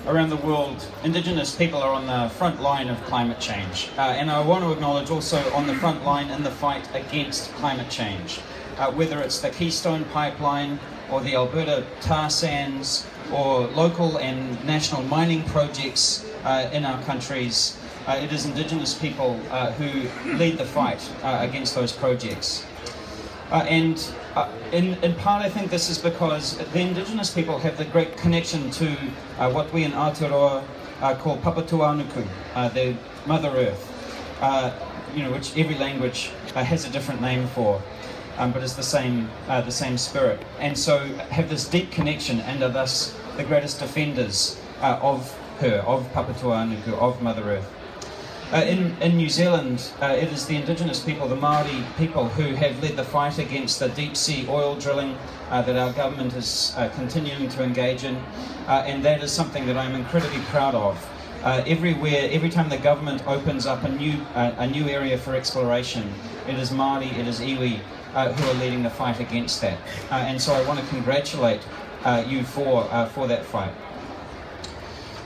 around the world, Indigenous people are on the front line of climate change. And I want to acknowledge also on the front line in the fight against climate change. Whether it's the Keystone Pipeline or the Alberta tar sands or local and national mining projects in our countries, it is Indigenous people who lead the fight against those projects. And in part, I think this is because the Indigenous people have the great connection to what we in Aotearoa call Papatuanuku, the Mother Earth, which every language has a different name for, but is the same spirit. And so have this deep connection and are thus the greatest defenders of her, of Papatuanuku, of Mother Earth. In New Zealand, it is the Indigenous people, the Māori people, who have led the fight against the deep sea oil drilling that our government is continuing to engage in, and that is something that I'm incredibly proud of. Every time the government opens up a new area for exploration, it is Māori, it is iwi who are leading the fight against that. And so I want to congratulate you for that fight.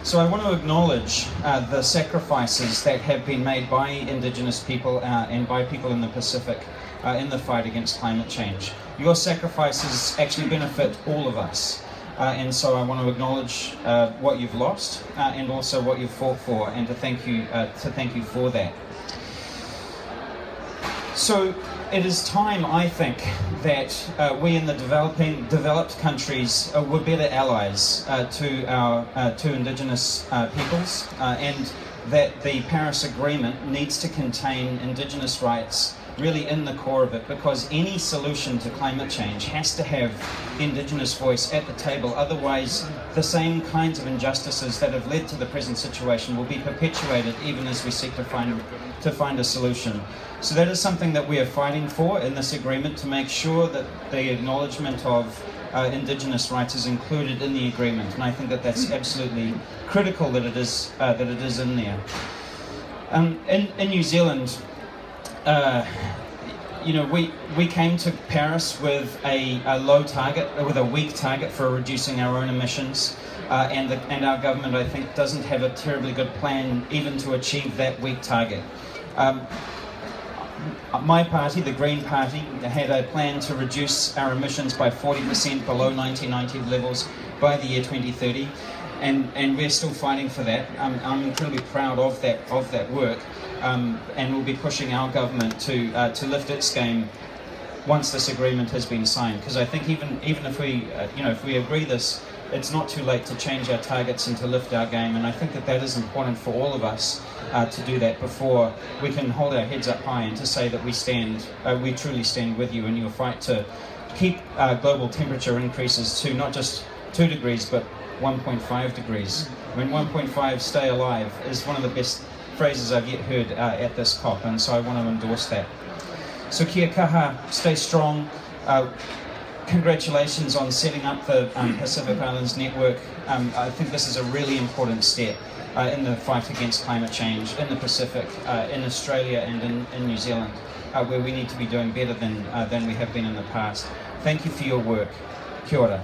So I want to acknowledge the sacrifices that have been made by Indigenous people and by people in the Pacific in the fight against climate change. Your sacrifices actually benefit all of us. And so I want to acknowledge what you've lost and also what you've fought for, and to thank you for that. So it is time, I think, that we in the developed countries were better allies to Indigenous peoples, and that the Paris Agreement needs to contain Indigenous rights really in the core of it, because any solution to climate change has to have Indigenous voice at the table. Otherwise, the same kinds of injustices that have led to the present situation will be perpetuated even as we seek to find a solution. So that is something that we are fighting for in this agreement, to make sure that the acknowledgement of Indigenous rights is included in the agreement, and I think that that's absolutely critical that it is in there. In New Zealand, we came to Paris with a low target, with a weak target for reducing our own emissions, and our government, I think, doesn't have a terribly good plan even to achieve that weak target. My party, the Green Party, had a plan to reduce our emissions by 40% below 1990 levels by the year 2030, and we're still fighting for that. I'm incredibly proud of that work, and we'll be pushing our government to lift its game once this agreement has been signed. Because I think even if we if we agree this, it's not too late to change our targets and to lift our game. And I think that is important for all of us to do that before we can hold our heads up high and to say that we truly stand with you in your fight to keep global temperature increases to not just 2 degrees but 1.5 degrees. I mean, 1.5 stay alive is one of the best phrases I've yet heard at this COP, and so I want to endorse that. So kia kaha, stay strong. Congratulations on setting up the Pacific Islands Network. I think this is a really important step in the fight against climate change in the Pacific, in Australia and in New Zealand, where we need to be doing better than we have been in the past. Thank you for your work. Kia ora.